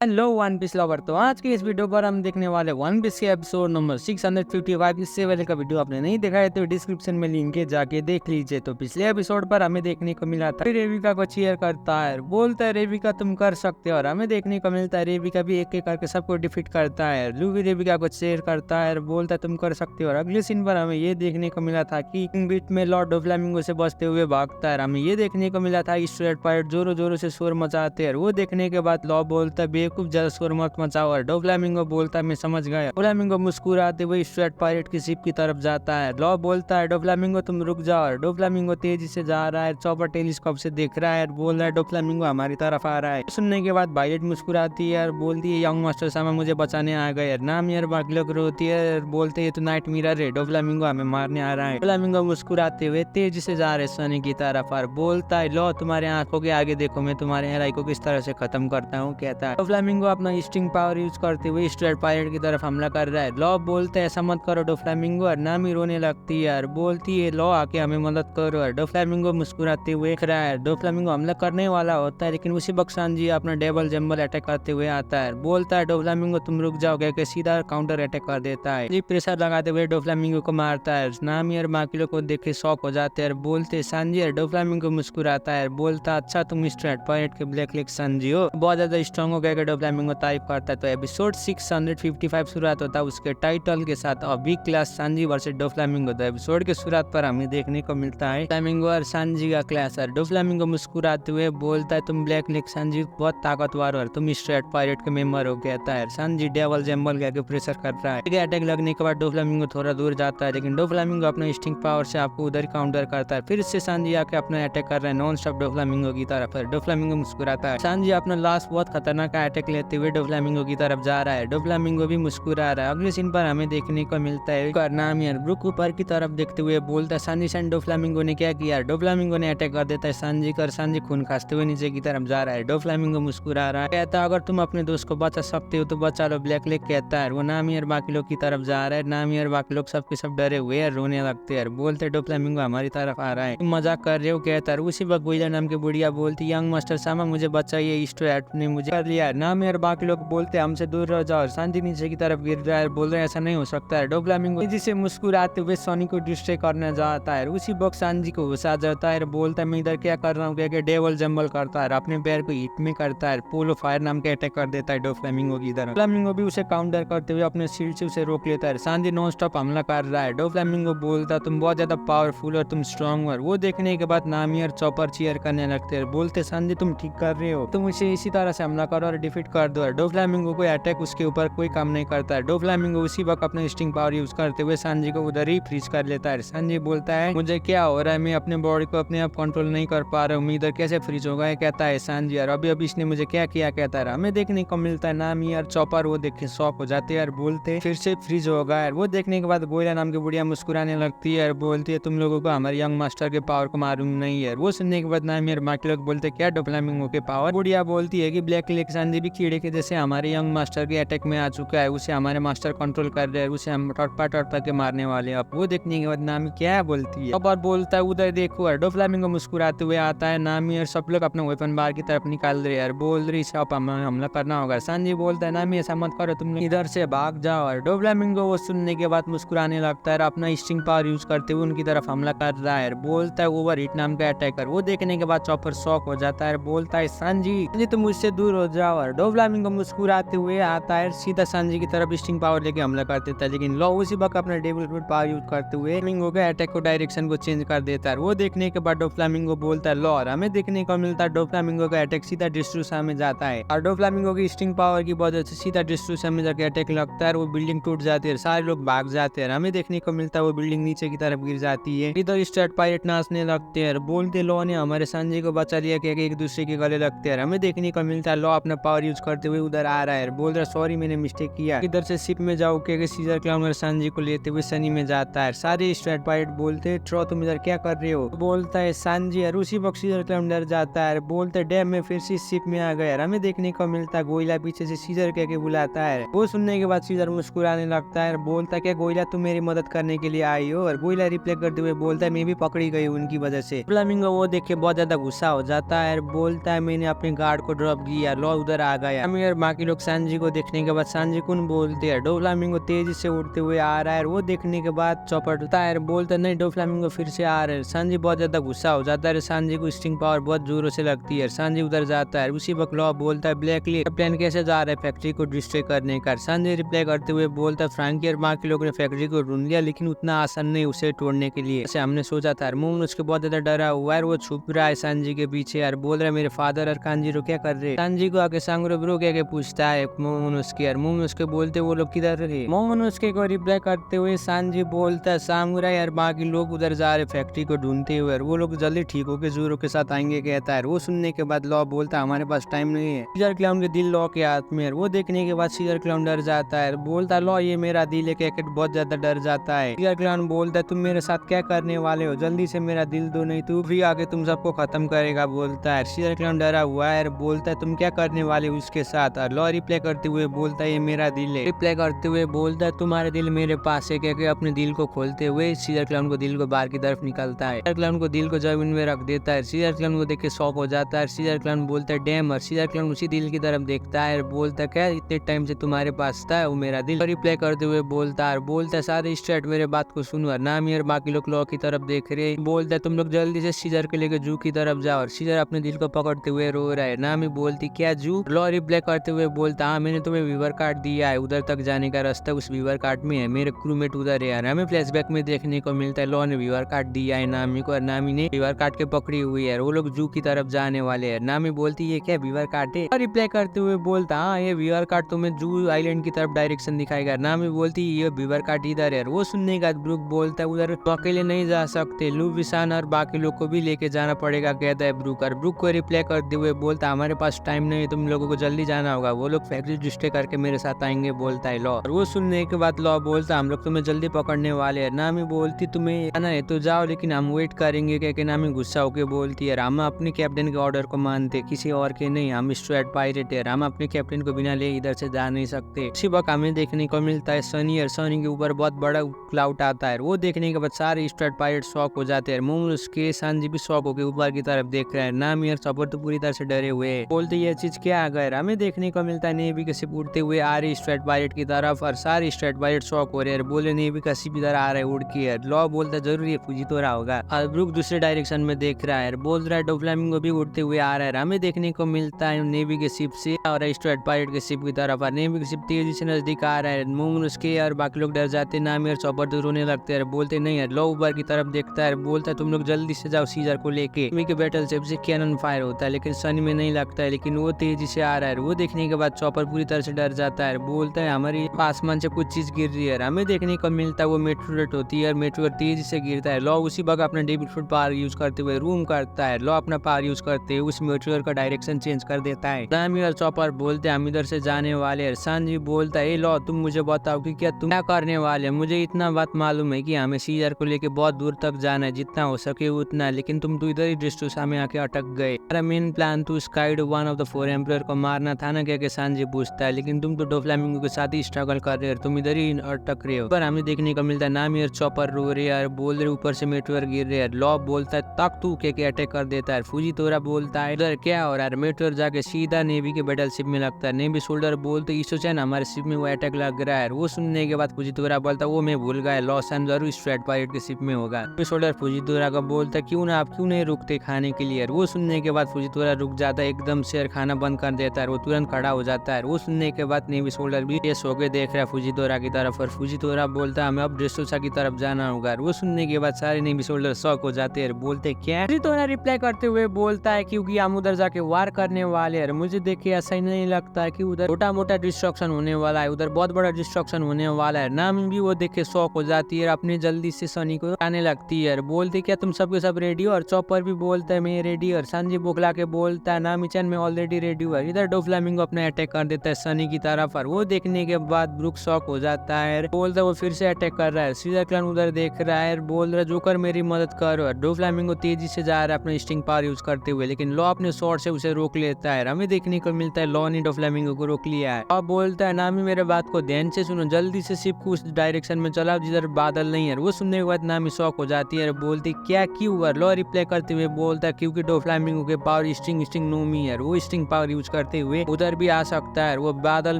Hello one piece lover. तो आज की इस वीडियो पर हम देखने वाले वन पीस के एपिसोड नंबर 655। इससे पहले का वीडियो आपने नहीं देखा है तो डिस्क्रिप्शन में लिंक है, जाके देख लीजिए। तो पिछले एपिसोड पर हमें देखने को मिला था रेविका को चीयर करता है, बोलता है रेविका तुम कर सकते हो, और हमें देखने को मिलता है रेविका भी एक एक करके सबको डिफीट करता है। लूवी रेविका को चीयर करता है, बोलता है तुम कर सकते हो। और अगले सीन पर हमें ये देखने को मिला था कि बीट में लॉर्ड डोफ्लामिंगो से बचते हुए भागता है। हमें ये देखने को मिला था स्ट्रेट पायरेट जोरों जोरों से शोर मचाते हैं। वो देखने के बाद लॉ बोलता है बेवकूफ ज्यादा शोर मत मचाओ, और डोफ्लामिंगो बोलता है मैं समझ गया। डोफ्लामिंगो मुस्कुराते हुए स्ट्रेट पायरेट की शिप की तरफ जाता है। लॉ बोलता है डोफ्लामिंगो तुम रुक जाओ, और डोफ्लामिंगो तेजी से जा रहा है, चॉपर टेलीस्कोप से देख रहा है और बोल रहा है डोफ्लामिंगो हमारी तरफ आ रहा है। सुनने के बाद वायलेट मुस्कुराती है और बोलती है यंग मास्टर सामा मुझे बचाने आ गए। नाम यार बाकी लोग रोती है और बोलते है तो नाइट मिरर है, डोफ्लामिंगो हमें मारने आ रहा है। डोफ्लामिंगो मुस्कुराते हुए तेजी से जा रहे सनी की तरफ और बोलता है लो तुम्हारे आंखों के आगे देखो मैं तुम्हारे हेराई को किस तरह से खत्म करता हूँ, कहता है। डोफ्लामिंगो अपना स्टिंग पावर यूज करते हुए स्ट्रेट पायरेट की तरफ हमला कर रहा है। लॉ बोलते है ऐसा मत करो डोफ्लामिंगो, और नामी रोने लगती है और बोलती है लॉ आके हमें मदद करो। और डोफ्लामिंगो मुस्कुराते हुए देख रहा है। डोफ्लामिंगो हमला करने वाला होता है, लेकिन उसी वक्त सांजी अपना डेबल जम्बल अटैक करते हुए आता है। बोलता है डोफ्लामिंगो तुम रुक जाओ, कहकर सीधा काउंटर अटैक कर देता है। प्रेशर लगाते हुए डोफ्लामिंगो को मारता है। नामी और बाकी लोग को देख के शॉक हो जाते हैं और बोलते सांजी। और डोफ्लामिंगो मुस्कुराता है, बोलता अच्छा तुम स्ट्रेट पायरेट के ब्लैक लेग सांजी हो, बहुत ज्यादा स्ट्रॉन्ग हो, कहकर डोफ्लामिंगो तारीफ करता है। तो एपिसोड 655 शुरुआत होता है उसके टाइटल के साथ अभी क्लास सांजी वर्सेस डोफ्लामिंगो। तो एपिसोड के शुरुआत पर हमें देखने को मिलता है फ्लामिंगो और सांजी का क्लास। और डोफ्लामिंगो मुस्कुराते हुए बोलता है तुम ब्लैक लेग सांजी बहुत ताकतवर हो और तुम स्ट्रेट पायरेट के मेंबर हो, कहता है। सांजी डेवल जम्बल कहकर प्रेशर कर रहा है। अटैक लगने के बाद डोफ्लामिंगो थोड़ा दूर जाता है, लेकिन डोफ्लामिंगो अपना स्टिंग पावर से आपको उधर काउंटर करता है। फिर से सांजी आके अपना अटैक कर रहा है नॉन स्टॉप डोफ्लामिंगो की तरफ। डोफ्लामिंगो मुस्कुराता है। सांजी अपना लास्ट बहुत खतरनाक अटैक लेते हुए डोफ्लामिंगो की तरफ जा रहा है। डोफ्लामिंगो भी मुस्कुरा रहा है। अगले सीन पर हमें देखने को मिलता है नामी ब्रुक ऊपर की तरफ देखते हुए बोलता है सांजी सन डोफ्लामिंगो ने क्या किया। डोफ्लामिंगो ने अटैक कर देता है सांजी कर। सांजी खून खासते हुए नीचे की तरफ जा रहा है। डोफ्लामिंगो मुस्कुरा रहा है, कहता है अगर तुम अपने दोस्त को बचा सकते हो तो बचा लो, ब्लैक लेग कहता है। वो नामी और बाकी लोग की तरफ जा रहा है। नामी और बाकी लोग सबके सब डरे हुए हैं, रोने लगते हैं। बोलते डोफ्लामिंगो हमारी तरफ आ रहा है, तुम मजाक कर रहे हो, कहता है। उसी वक्त गोइला नाम की बुढ़िया बोलती यंग मास्टर सामा मुझे बचाइए, स्ट्रेट ने मुझे कर लिया। नामी और बाकी लोग बोलते हमसे दूर रह जाओ। सांजी नीचे की तरफ गिर रहा है, बोल रहे ऐसा नहीं हो सकता है। डोफ्लामिंगो जिसे मुस्कुराते हुए सोनी को डिस्ट्रैक्ट करने जाता है। उसी वक्त सांजी को होश आ जाता है, बोलता है मैं इधर क्या कर रहा हूँ, कहकर डेवल जंबल करता है, अपने पैर को हिट में करता है। पोलो फायर नाम के अटैक कर देता है डोफ्लामिंगो की तरफ। डोफ्लामिंगो भी उसे काउंटर करते हुए अपने शील्ड से उसे रोक लेता है। सांजी नॉन स्टॉप हमला कर रहा है। डोफ्लामिंगो बोलता है तुम बहुत ज्यादा पावरफुल और तुम स्ट्रॉन्ग हो। वो देखने के बाद नामी और चॉपर चीयर करने लगते हैं, बोलते सांजी तुम ठीक कर रहे हो, तुम इसे इसी तरह से हमला करो और डिफीट कर दो। डोफ्लामिंगो को अटैक उसके ऊपर कोई काम नहीं करता है। डोफ्लामिंगो उसी वक्त अपने स्टिंग पावर यूज करते हुए सांजी को उधर ही फ्रीज कर लेता है। सांजी बोलता है मुझे क्या हो रहा है, मैं अपने बॉडी को अपने आप कंट्रोल नहीं कर पा रहा हूँ, मैं इधर कैसे फ्रीज होगा, कहता है सांजी। और अभी इसने मुझे क्या किया, कहता है। हमें देखने को मिलता है नामी और चॉपर वो देख के शॉक हो जाते हैं और बोलते फिर से फ्रीज होगा। वो देखने के बाद गोयला नाम की बुढ़िया मुस्कुराने लगती है और बोलती है तुम लोगों को हमारे यंग मास्टर के पावर को मालूम नहीं है। वो सुनने के बाद नामी और बाकी लोग बोलते क्या डोफ्लामिंगो के पावर। बुढ़िया बोलती है कि ब्लैक लेग सांजी भी कीड़े के जैसे हमारे यंग मास्टर के अटैक में आ चुका है, उसे हमारे मास्टर कंट्रोल कर रहे हैं, उसे हम टटपा के मारने वाले हैं। अब वो देखने के बाद नामी क्या बोलती है, अब और बोलता है उधर देखो। डोफ्लामिंगो मुस्कुराते हुए आता है। नामी और सब लोग अपना वेपन बाहर की तरफ निकाल रहे हैं, बोल रही सब हमला करना होगा। सांजी बोलता है नामी ऐसा मत करो, तुम इधर से भाग जाओ। और डोफ्लामिंगो वो सुनने के बाद मुस्कुराने लगता है, अपना स्टिंग पावर यूज करते हुए उनकी तरफ हमला कर रहा है। बोलता है ओवर हिट नाम का अटैकर। वो देखने के बाद चॉपर शॉक हो जाता है, बोलता है सांजी तुम मुझसे दूर हो जाओ। और डोफ्लामिंगो मुस्कुराते हुए आता है, सीधा सांजी की तरफ स्टिंग पावर लेके हमला कर देता है, लेकिन लॉ उसी वक्त अपना डेविल फ्रूट पावर यूज करते हुए फ्लामिंगो के अटैक को डायरेक्शन को चेंज कर देता है। वो देखने के बाद डोफ्लामिंगो बोलता है लॉ, और हमें देखने को मिलता है डोफ्लामिंगो का अटैक सीधा डिस्ट्रूसा में जाता है। और डोफ्लामिंगो की स्टिंग पावर की वजह से सीधा डिस्ट्रूसा में जाके अटैक लगता है, वो बिल्डिंग टूट जाती है, सारे लोग भाग जाते हैं। हमें देखने को मिलता है वो बिल्डिंग नीचे की तरफ गिर जाती है। इधर स्ट्रेट पायरेट नाचने लगते हैं, बोलते लॉ ने हमारे सांजी को बचा लिया, कि एक दूसरे के गले लगते हैं। हमें देखने को मिलता है लॉ अपना पावर यूज करते हुए उधर आ रहा है, बोल रहा सॉरी मैंने मिस्टेक किया, इधर से शिप में जाओ, के सीजर क्लाउन और सांजी को लेते हुए सनी में जाता है। सारे स्ट्रेट पायरेट बोलते ट्रो तुम इधर क्या कर रहे हो, बोलता है सांजी। और उसी वक्त सीजर क्लाउन डर जाता है, बोलते डैम में फिर से शिप में आ गए। हमें देखने को मिलता है गोइला पीछे से सीजर कह के बुलाता है। वो सुनने के बाद सीजर मुस्कुराने लगता है, बोलता है क्या गोइला तुम मेरी मदद करने के लिए आई हो। और गोइला रिप्लाई करते हुए बोलता है मैं भी पकड़ी गई उनकी वजह से। फ्लामिंगो वो देख के बहुत ज्यादा गुस्सा हो जाता है, बोलता है मैंने अपने गार्ड को ड्रॉप किया। लॉ उधर आ गया। नामी और बाकी लोग सांजी को देखने के बाद सांजी कुन बोलते हैं डोफ्लामिंगो तेजी से उड़ते हुए आ रहा है। वो देखने के बाद चौपड़ होता है, बोलता नहीं डोफ्लामिंगो फिर से आ रहा है। सांजी बहुत ज्यादा गुस्सा हो जाता है। सांजी को स्टिंग पावर बहुत जोरों से लगती है। सांजी उधर जाता है। उसी वक्त लॉ बोलता है ब्लैकली प्लान कैसे जा रहा है फैक्ट्री को डिस्ट्रॉय करने का। सांजी रिप्लाई करते हुए बोलता है फ्रैंकी और बाकी लोगों ने फैक्ट्री को ढूंढ लिया लेकिन उतना आसान नहीं उसे तोड़ने के लिए जैसे हमने सोचा था। मोमन उसके बहुत ज्यादा डरा हुआ है, वो छुप रहा है सांजी के पीछे यार। बोल रहा है मेरे फादर और कांजीरो क्या कर रहे। सांजी को आके सांगरो ब्रो क्या पूछता है मोमन उसके यार। मोमन उसके बोलते वो लोग किधर रहे। मोमन उसके को रिप्लाई करते हुए सांजी बोलता है सामुराई यार बाकी लोग उधर जा रहे फैक्ट्री को ढूंढते हुए, वो लोग जल्दी ठीक होके जूरो के साथ आएंगे कहता है। वो सुनने के बाद लॉ बोलता है हमारे पास टाइम नहीं है। सीजर क्लाउन के दिल लॉ के हाथ में है। वो देखने के बाद सीजर क्लाउन डर जाता है, बोलता है लॉ ये मेरा दिल है। कैकेट बहुत ज्यादा डर जाता है। सीजर क्लाउन बोलता है तुम मेरे साथ क्या करने वाले हो, जल्दी से मेरा दिल दो नहीं तो भी आके तुम सबको खत्म करेगा बोलता है। सीजर क्लाउन डरा हुआ है, बोलता है तुम क्या करने वाले हो उसके साथ। और लॉ रिप्लाई करते हुए बोलता है ये मेरा दिल है। रिप्लाई करते हुए बोलता है तुम्हारे दिल मेरे पास है। कहकर अपने दिल को खोलते हुए सीजर क्लाउन को दिल को बाहर की तरफ निकलता है। सीजर क्लाउन को दिल को जमीन में रख देता है। सीजर क्लाउन को देख के शॉक हो जाता है। सीजर क्लाउन बोलता है डैम। और सीजर क्लाउन उसी दिल की तरफ देखता है, बोलता है क्या इतने टाइम से तुम्हारे पास था वो मेरा दिल। रिप्लाई करते हुए बोलता है सारे स्ट्रेट मेरे बात को सुनो। और नामी और बाकी लोग लॉ की तरफ देख रहे। बोलता है तुम लोग जल्दी से सीजर के लेके जू की तरफ जाओ। और सीजर अपने दिल को पकड़ते हुए रो रहा है। नामी बोलती क्या जू। लॉ रिप्लाई करते हुए बोलता हाँ मैंने तुम्हें वीवर कार्ड दिया है, उधर तक जाने का रास्ता उस वीवर कार्ड में है, मेरे क्रूमेट उधर है यार। हमें फ्लैशबैक में देखने को मिलता है लॉ ने वीवर कार्ड दिया है नामी को और नामी ने वीवर कार्ड के पकड़ी हुई है। वो लोग जू की तरफ जाने वाले हैं। नामी बोलती ये क्या वीवर कार्ड है। और रिप्लाई करते हुए बोलता हाँ ये वीवर कार्ड तुम्हें जू आइलैंड की तरफ डायरेक्शन दिखाएगा। नामी बोलती ये वीवर कार्ड इधर है। वो सुनने का ब्रूक बोलता है उधर तो अकेले नहीं जा सकते, लू विशान और बाकी लोग को भी लेके जाना पड़ेगा कहता है ब्रूक। और ब्रूक को रिप्लाई करते हुए बोलता हमारे पास टाइम नहीं है, तुम लोगों को जल्दी जाना होगा, वो लोग फैक्ट्री डिस्ट्रॉय करके मेरे साथ आएंगे बोलता है लॉ। और वो सुनने के बाद लॉ बोलता हम लोग तुम्हें जल्दी पकड़ने वाले हैं। नामी बोलती तुम्हें आना है तो जाओ लेकिन हम वेट करेंगे कहके नामी गुस्सा होकर बोलती है हम अपने कैप्टन के ऑर्डर को मानते किसी और के नहीं, हम स्ट्रेट पायरेट है, हम अपने कैप्टन को बिना ले इधर से जा नहीं सकते। इसी वक्त हमें देखने को मिलता है सनी और सनी के ऊपर बहुत बड़ा क्लाउड आता है। वो देखने के बाद सारे स्ट्रेट पायरेट शॉक हो जाते हैं। मोमन उसके सांजी भी शॉक होकर ऊपर की तरफ देख रहे हैं। नामी और सपोर्ट तो पूरी तरह से डरे हुए हैं, बोलते ये चीज क्या आ गया। हमें देखने को मिलता है नेवी के शिप उड़ते हुए आ रही स्ट्रेट पायरेट की तरफ और सारे स्ट्रेट पायरेट शॉक हो रहे हैं, बोले नेवी का शिप इधर आ रहा है उड़ के। लॉ बोलता जरूर ये फुजितोरा होगा। और ब्रूक दूसरे डायरेक्शन में देख रहा है, बोल रहा है डोफ्लामिंगो भी उड़ते हुए आ रहा है। हमें देखने को मिलता है नेवी के शिप से और स्ट्रेट पायरेट के शिप की तरफ। और नेवी के शिप तेजी से नजदीक आ रहा है। मोमन उसके और बाकी लोग डर जाते, नामी और चौपर तो रोने लगते हैं, बोलते नहीं है। लॉ ऊपर की तरफ देखता है, बोलता है तुम लोग जल्दी से जाओ सीजर को लेके। नेवी के बैटल शिप से कैनन फायर होता है लेकिन सनी में नहीं लगता है, लेकिन वो तेजी से आ रहा है। वो देखने के बाद चौपर पूरी तरह से डर जाता है, बोलता है हमारी आसमान से कुछ चीज गिर रही है। हमें देखने को मिलता है वो मेट्रोरेट होती है और मेट्रोरेट तेजी से गिरता है। लॉ उसी वक्त अपना डेविड फुट पावर यूज करते हुए रूम करता है। लॉ अपना पावर यूज करते हुए उस मेट्रोरेट का डायरेक्शन चेंज कर देता है। नामी और चौपर बोलते हैं हम इधर से जाने वाले हैं। सांजी बोलता है लॉ तुम मुझे बताओ कि क्या तुम क्या करने वाले। मुझे इतना बात मालूम है कि हमें सीजर को लेके बहुत दूर तक जाना है, जितना हो सके उतना, लेकिन तुम तो इधर ही डिस्ट्रोसा में आके अटक गए। हमारा मेन प्लान तो स्काइड one of the four empire को मारना था ना क्या सांजी पूछता है, लेकिन तुम तो डोफ्लामिंगो के साथ ही स्ट्रगल कर रहे हो, तुम इधर ही अटक रहे हो। पर हमें देखने को मिलता है नामी और चौपर रो रहे हैं, बोल रहे ऊपर से मेट्रोर गिर रहे हैं। लॉ बोलता है तक तू के अटैक कर देता है। फुजितोरा बोलता है इधर क्या हो रहा है। मेट्रोर जाके सीधा नेवी के बैटल शिप में लगता है। नेवी सोल्डर बोलते ईसोचैन हमारे शिप में वो अटैक लग रहा है। वो सुनने के बाद फुजितोरा बोलता वो मैं भूल गया, लॉ सन जरूर स्ट्रेट पायरेट के शिप में होगा। सोल्डर फुजितोरा को बोलता क्यों ना आप क्यों नहीं रुकते खाने के लिए। वो सुनने के बाद फुजितोरा रुक जाता है, एकदम से खाना बंद कर देता है। वो तुरंत खड़ा हो जाता है। वो सुनने के बाद नेवी सोल्डर भी ये सो के देख रहा है फुजितोरा की तरफ और फुजितोरा बोलता है हमें अब ड्रेसोसा की तरफ जाना होगा। वो सुनने के बाद सारे नेवी सोल्डर शॉक हो जाते हैं, बोलते क्या। फुजितोरा रिप्लाई करते हुए बोलता है क्योंकि हम उधर जाके वार करने वाले हैं। मुझे देख के ऐसा ही नहीं लगता है कि उधर छोटा मोटा डिस्ट्रक्शन होने वाला है, उधर बहुत बड़ा डिस्ट्रक्शन होने वाला है। नामी भी वो देख के शॉक हो जाती है, अपनी जल्दी से सनी को आने लगती है, बोलती क्या तुम सबके सब रेडी हो। और चौपर भी बोलता है मैं रेडी। और संजी बोखला के बोलता है नामी चैन मैं ऑलरेडी रेडी हूँ। इधर डोफ्लामिंगो अपना अटैक कर देता है सनी की तरफ। और वो देखने के बाद ब्रूक शॉक हो जाता है, बोलता है वो फिर से अटैक कर रहा है। सीजर क्लान उधर देख रहा है, बोल रहा है जोकर मेरी मदद करो। डोफ्लामिंगो तेजी से जा रहा है अपना स्टिंग पावर यूज करते हुए, लेकिन लॉ अपने शॉट से उसे रोक लेता है। हमें देखने को मिलता है लॉ ने डोफ्लामिंगो को रोक लिया है। अब बोलता है नामी मेरे बात को ध्यान से सुनो, जल्दी से शिप को उस डायरेक्शन में चलाओ जिधर बादल नहीं है। वो सुनने के बाद नामी शॉक हो जाती है, बोलती क्या क्यों। लॉ रिप्लाई करते हुए बोलता है क्योंकि डोफ्लामिंगो के पावर स्टिंग नोमी है, वो स्टिंग पावर यूज करते हुए उधर भी आ सकता है। वो बादल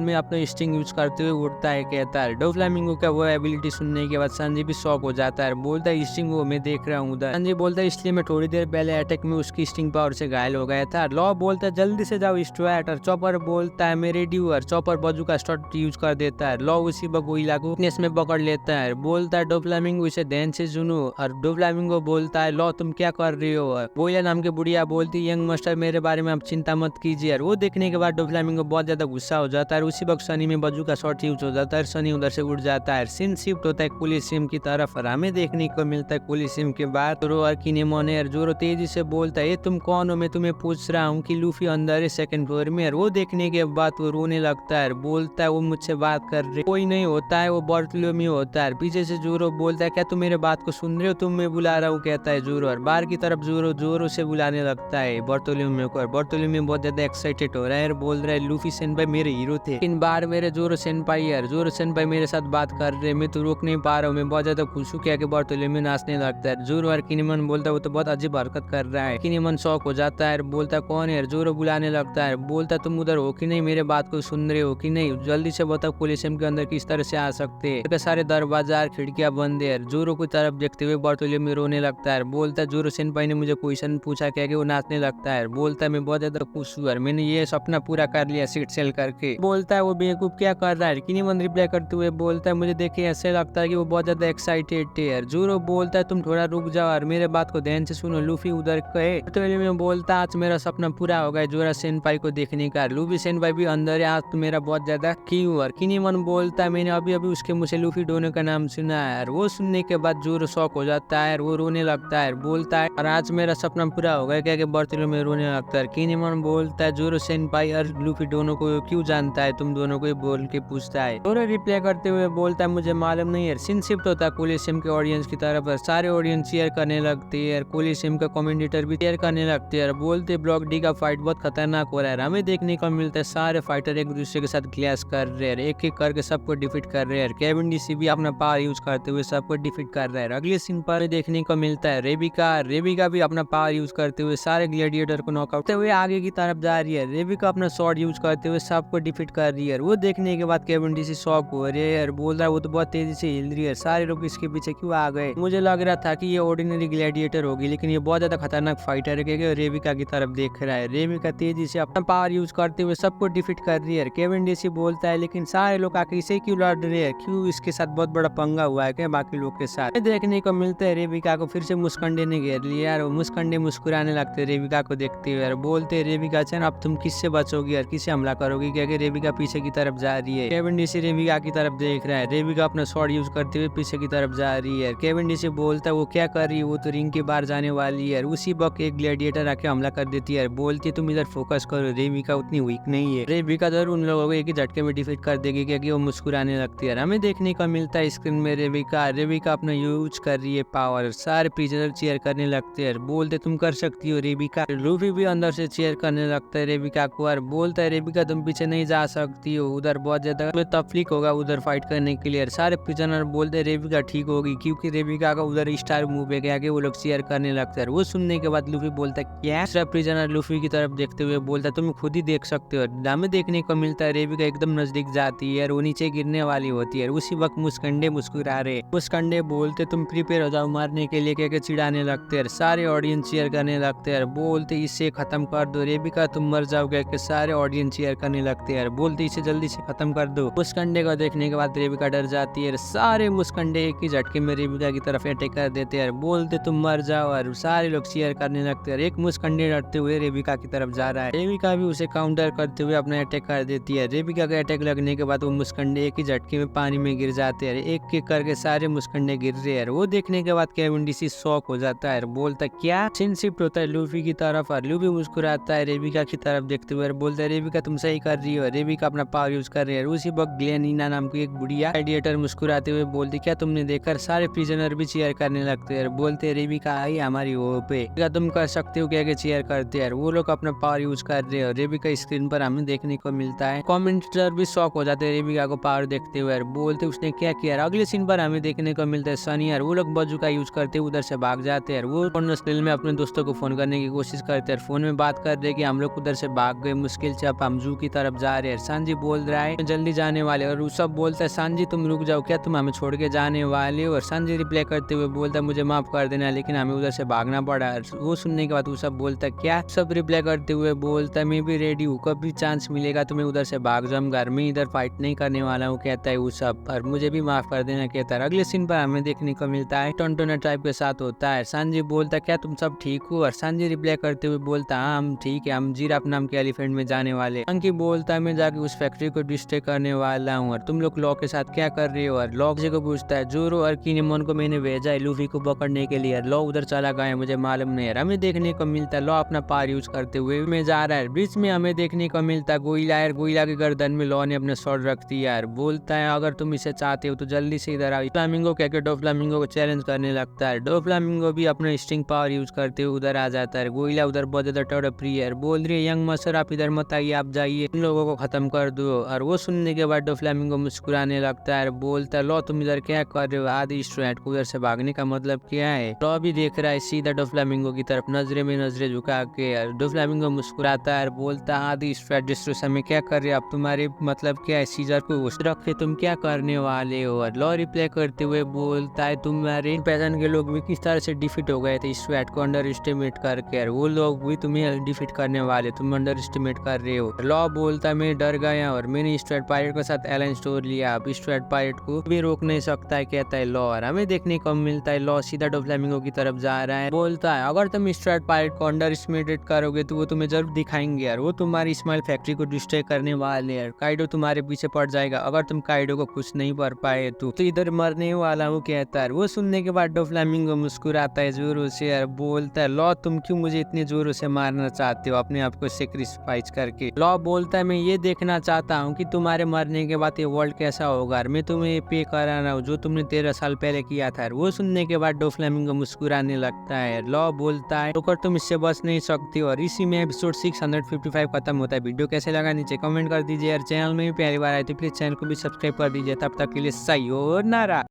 में अपना स्टिंग यूज करते हुए उड़ता है, कहता है। डोफ्लामिंगो का वो एबिलिटी सुनने के बाद संजी भी शॉक हो जाता है, बोलता है स्टिंग वो मैं देख रहा हूँ उधर। संजी बोलता है इसलिए मैं थोड़ी देर पहले अटैक में उसकी स्टिंग पावर से घायल हो गया था। लॉ बोलता है जल्दी से जाओ स्ट्रैटर। चॉपर बोलता है मैं रेडी हूँ। चॉपर बाजू का स्टॉट यूज कर देता है। लॉ उसी वक्त गोइला को फिटनेस में पकड़ लेता है, बोलता है डोफ्लामिंगो इसे ध्यान से सुनो। और डोफ्लामिंगो बोलता है लॉ तुम क्या कर रही हो। गोइला नाम के बुढ़िया बोलती है यंग मास्टर मेरे बारे में आप चिंता मत कीजिए। वो देखने के बाद डोफ्लामिंगो बहुत ज्यादा गुस्सा हो जाता है। उसी वक्त सनी में बाजू का शॉट यूज हो जाता है। सनी उधर से उड़ जाता है। सीन शिफ्ट होता है कोलिसियम की तरफ और हमें देखने को मिलता है कोलिसियम के बाद जोरो और किनेमोन है। जोरो तेजी से बोलता है तुम कौन हो, मैं तुम्हें पूछ रहा हूँ कि लूफी अंदर है सेकंड फ्लोर में। वो देखने के बाद वो रोने लगता है, बोलता है वो मुझसे बात कर रहे कोई नहीं होता है, वो बार्टोलोम्यू होता है। पीछे से जोरो बोलता है क्या तुम मेरे बात को सुन रहे हो, तुम मैं बुला रहा हूँ, कहता है जोरो। और बाहर की तरफ जोरो जोरो से बुलाने लगता है बार्टोलोम्यू को। बार्टोलोम्यू बहुत ज्यादा एक्साइटेड हो रहा है, बोल रहा है लूफी सेनपाई मेरे हीरो थे, लेकिन बाहर मेरे जोरो सेनपाई है। जोरो सेनपाई मेरे साथ बात कर रहे, मैं तो रोक नहीं पा रहा हूँ, मैं बहुत ज्यादा खुश हूँ। क्या कि बार्टोलोम्यू नाचने लगता है। जोरो और किनेमोन बोलता है वो तो बहुत अजीब हरकत कर रहा है। किनेमोन शॉक हो जाता है, बोलता है कौन है। जोरो बुलाने लगता है, बोलता है तुम उधर हो कि नहीं, मेरे बात को सुन रहे हो कि नहीं, जल्दी से बताओ कोलिसियम के अंदर किस तरह से आ सकते हैं। सारे दरवाजा और खिड़कियां बंद है। जोरो की तरफ देखते हुए बार्टोलोम्यू रोने लगता है, बोलता है जोरो सेनपाई ने मुझे क्वेश्चन पूछा, क्या कि वो नाचने लगता है। बोलता है मैं बहुत ज्यादा खुश हूँ, मैंने ये सपना पूरा कर लिया सीट सेल करके। बोलता है वो बेवकूफ क्या कर रहा है। किनेमोन रिप्लाई करते हुए बोलता है मुझे देखे ऐसे लगता है कि वो बहुत ज्यादा एक्साइटेड है। जोरो बोलता है तुम थोड़ा रुक जाओ और मेरे बात को ध्यान से सुनो, लूफी उधर कहे। बार्टोलोम्यू बोलता है आज मेरा सपना पूरा हो गया जोरो सेनपाई को देखने का। लूफी सेनपाई भी अंदर है, आज तो मेरा बहुत ज्यादा क्यों। और किनेमोन बोलता है मैंने अभी अभी उसके मुँह से लूफी डोनो का नाम सुना है। वो सुनने के बाद जोरो शॉक हो जाता है, वो रोने लगता है, बोलता है और आज मेरा सपना पूरा हो गया, क्या कि बार्टोलोम्यू रोने लगता है। किनेमोन बोलता है जोरो सेनपाई और लूफी दोनों को क्यों जानता है, तुम दोनों को बोल के पूछता है। जोरो रिप्लाई करते हुए बोलता है मुझे मालूम नहीं है। सीन शिफ्ट होता है कोलिसियम के ऑडियंस की तरफ, सारे ऑडियंस चीयर करने लगते हैं। कोलिसियम का कमेंटेटर भी चीयर करने लगते हैं, बोलते ब्लॉक डी का फाइट बहुत खतरनाक हो रहा है। हमें देखने को मिलता है सारे फाइटर एक दूसरे के साथ क्लैश कर रहे हैं, एक एक करके सबको डिफीट कर रहे हैं। केविन डीसी भी अपना पावर यूज करते हुए सबको डिफीट कर रहा है। अगले सीन पर देखने को मिलता है रेबिका भी अपना पावर यूज करते हुए सारे ग्लैडिएटर को नॉकआउट करते हुए आगे की तरफ जा रही है। रेबिका अपना शॉट यूज करते हुए सबको डिफीट कर रही है। वो देखने के बाद केविन डीसी शॉक हो रही है, बोल रहा है वो तो बहुत तेजी से हिल रही है, सारे लोग इसके पीछे क्यों आ गए। मुझे लग रहा था कि ये ऑर्डिनरी ग्लैडिएटर होगी, लेकिन ये बहुत ज्यादा खतरनाक फाइटर है, क्योंकि रेबिका की तरफ देख रहा है। रेबिका तेजी से अपना पावर यूज करते हुए सबको डिफीट कर रही है। केविन डीसी बोलता है लेकिन सारे लोग आके इसे क्यों लड़ रहे हैं, क्यों इसके साथ बहुत बड़ा पंगा हुआ है क्या बाकी लोग के साथ। देखने को मिलता है रेबिका को फिर से मुस्कंडे ने घेर लिया और मुस्कंडे मुस्कुराने लगते रेबिका को देखते हुए, बोलते रेबिका चैन अब तुम किससे बचोगी और किससे हमला करोगी, क्योंकि रेबिका पीछे की तरफ जा रही है। केविन डीसी रेबिका की तरफ देख रहा है, रेबिका अपना शॉट यूज करते हुए पीछे की तरफ जा रही है। केविन डीसी बोलता है वो क्या कर रही है, वो तो रिंग के बाहर जाने वाली है। उसी वक्त एक ग्लैडिएटर आके हमला कर देती है, बोलती है तुम इधर फोकस करो, रेबिका उतनी वीक नहीं है, रेबिका जरूर उन लोगों को एक ही झटके में डिफीट कर देगी, क्योंकि वो मुस्कुराने लगती है। हमें देखने को मिलता है स्क्रीन में रेबिका अपना यूज कर रही है पावर, सारे प्रिजनर चीयर करने लगते हैं, बोलते तुम कर सकती हो रेबिका। लूफी भी अंदर से चीयर करने लगता है रेबिका को और बोलता है रेबिका तुम पीछे नहीं जा सकती हो, उधर बहुत ज्यादा तकलीफ होगा उधर फाइट करने के लिए। सारे प्रिजनर बोलते हैं रेबिका ठीक होगी, क्योंकि रेबिका का उधर स्टार मूव है, क्या वो लोग चीयर करने लगते हैं। वो सुनने के बाद लूफी बोलता है क्या। दूसरा प्रिजनर लूफी की तरफ देखते हुए बोलता है तुम खुद ही देख सकते हो। हमें देखने को मिलता है रेबिका एकदम नजदीक जाती है और वो नीचे गिरने वाली होती है। उसी वक्त मुस्कंडे मुस्कुरा रहे, मुस्कंडे बोलते तुम प्रिपेयर हो जाओ मारने के लिए, क्या चिढ़ाने लगते हैं। सारे ऑडियंस चीयर करने लगते हैं, बोलते इसे खत्म कर दो रेबिका तुम मर जाओगे, कि सारे ऑडियंस चीयर करने लगते हैं, बोलते इसे जल्दी से खत्म कर दो। मुस्कंडे को देखने के बाद रेबिका डर जाती है, सारे मुस्कंडे एक ही झटके में रेबिका की तरफ अटैक कर देते हैं, बोलते तुम मर जाओ, और सारे लोग चीयर करने लगते हैं। एक मुस्कंडे डरते हुए रेबिका की तरफ जा रहा है, रेबिका भी उसे काउंटर करते हुए अपना अटैक कर देती है। रेबिका का अटैक लगने के बाद वो मुस्कंडे एक ही झटके में पानी में गिर जाते हैं, एक एक करके सारे मुस्कंडे गिर रहे हैं। वो देखने के बाद केविन डीसी शॉक हो जाता है, बोलता क्या। सीन शिफ्ट होता है लूफी की तरफ और लूफी मुस्कुराता है रेबिका की तरफ देखते हुए, बोलता है रेबिका तुम सही कर रही हो, रेबिका अपना पावर यूज कर रही है। उसी वक्त ग्लेनिना नाम की एक बुढ़िया ग्लैडिएटर मुस्कुराते हुए बोलती क्या तुमने देखकर सारे प्रिजनर भी चीयर करने लगते हैं, बोलते रेबिका आई हमारी वो पे, क्या तुम कर सकते हो, क्या चीयर करते हैं। वो लोग अपना पावर यूज कर रहे हैं, रेबिका स्क्रीन पर हमें देखने को मिलता है। कमेंटेटर भी शॉक हो जाते हैं रेबिका को पावर देखते हुए, बोलते उसने क्या किया। अगले सीन पर हमें देखने को मिलता है सनी और वो लोग बजूका यूज करते उधर से भाग जाते हैं। वो स्क्रीन में अपने दोस्तों को फोन करने की कोशिश करते हैं, फोन में बात कर रहे कि हम लोग उधर से भाग भाग गए मुश्किल से, अब हम जू की तरफ जा रहे हैं। सांजी बोल रहा है जल्दी जाने वाले, और उसब बोलता है सांजी तुम रुक जाओ, क्या तुम हमें छोड़ के जाने वाले हो? और सांजी रिप्लाई करते हुए बोलता है मुझे माफ कर देना, लेकिन हमें उधर से भागना पड़ा। वो सुनने के बाद उसब बोलता है क्या? सब रिप्लाई करते हुए बोलता है मैं भी रेडी हूँ, कब भी चांस मिलेगा तुम्हें उधर से भाग जाऊँ, घर में इधर फाइट नहीं करने वाला हूँ, कहता है उसब। और मुझे भी माफ कर देना, कहता है। अगले सीन पर हमें देखने को मिलता है टोनटोना ट्राइब के साथ होता है। सांजी बोलता है क्या तुम सब ठीक हो? और सांजी रिप्लाई करते हुए बोलता है हाँ हम ठीक है, हम जिराफ नाम के एलिफेंट में जाने वाले। अंकी बोलता है मैं जाके उस फैक्ट्री को डिस्ट्रॉय करने वाला हूँ, और तुम लोग लॉ के साथ क्या कर रहे हो? और लॉ किसी को पूछता है जोरो और किनेमोन को मैंने भेजा है लूफी को पकड़ने के लिए, लॉ उधर चला गया मुझे मालूम नहीं है। हमें देखने को मिलता है लॉ अपना पावर यूज करते हुए में जा रहा है। ब्रिज में हमें देखने को मिलता है गोइला है, गोइला के गर्दन में लॉ ने अपने शॉट रख दिया है। बोलता है अगर तुम इसे चाहते हो तो जल्दी से इधर आओ। फ्लामिंगो कहकर डोफ्लामिंगो को चैलेंज करने लगता है। डोफ्लामिंगो भी अपने स्टिंग पावर यूज करते हुए उधर आ जाता है। गोइला उधर बहुत ज्यादा तड़परी है, बोल रही है यंग मस्टर आप इधर मत आइए, आप जाइए, इन लोगों को खत्म कर दो। और वो सुनने के बाद डोफ्लामिंगो मुस्कुराने लगता है, बोलता है लो तुम इधर क्या कर रहे हो? आदि स्टूडेंट को उधर से भागने का मतलब क्या है? लॉ भी देख रहा है सीधा डोफ्लामिंगो की तरफ, नजरे में नजरे झुका के। डोफ्लामिंगो मुस्कुराता है, बोलता है आदि स्टूडेंट डिस्ट्रेशन में क्या कर रहे हो? अब तुम्हारे मतलब क्या है? सीजर को उस रख के तुम क्या करने वाले हो? और लॉ रिप्लाई करते हुए बोलता है तुम्हारे पैसन के लोग भी किस तरह से डिफीट हो गए थे स्टूडेंट को अंडर एस्टिमेट करके, वो लोग भी तुम्हें डिफीट करने वाले, तुम अंडर एस्टिमेट कर रहे हो। लॉ बोलता है मैं डर गया और मैंने स्टूडेंट पायलट के साथ अलायंस तोड़ लिया, अब स्टूडेंट पायलट को भी रोक नहीं सकता है, कहता है लॉ। और हमें देखने को मिलता है लॉ सीधा डोफ्लामिंगो की तरफ जा रहा है, बोलता है अगर तुम स्टूडेंट पायलट को अंडर एस्टिमेट करोगे तो वो तुम्हें जरूर दिखाएंगे यार, वो तुम्हारी स्माइल फैक्ट्री को डिस्ट्रॉय करने वाले हैं, काइडो तुम्हारे पीछे पड़ जाएगा अगर तुम काइडो को कुछ नहीं कर पाए तो इधर मरने वाला हूँ, कहता है। वो सुनने के बाद डोफ्लामिंगो मुस्कुराता है जोरों से और बोलता है लॉ तुम क्यों मुझे इतने जोरों से मारना चाहते हो अपने आप को सेक्रीफाइस करके? लॉ बोलता है मैं ये देखना चाहता हूँ कि तुम्हारे मरने के बाद ये वर्ल्ड कैसा होगा, मैं तुम्हें पे करा रहा हूँ जो तुमने 13 साल पहले किया था। वो सुनने के बाद डोफ्लामिंगो मुस्कुराने लगता है। लॉ बोलता है तो तुम इससे बच नहीं सकती। और इसी में एपिसोड 655 खत्म होता है। वीडियो कैसे लगा नीचे कमेंट कर दीजिए, और चैनल में भी पहली बार आए तो प्लीज चैनल को भी सब्सक्राइब कर दीजिए। तब तक के लिए सही और नारा।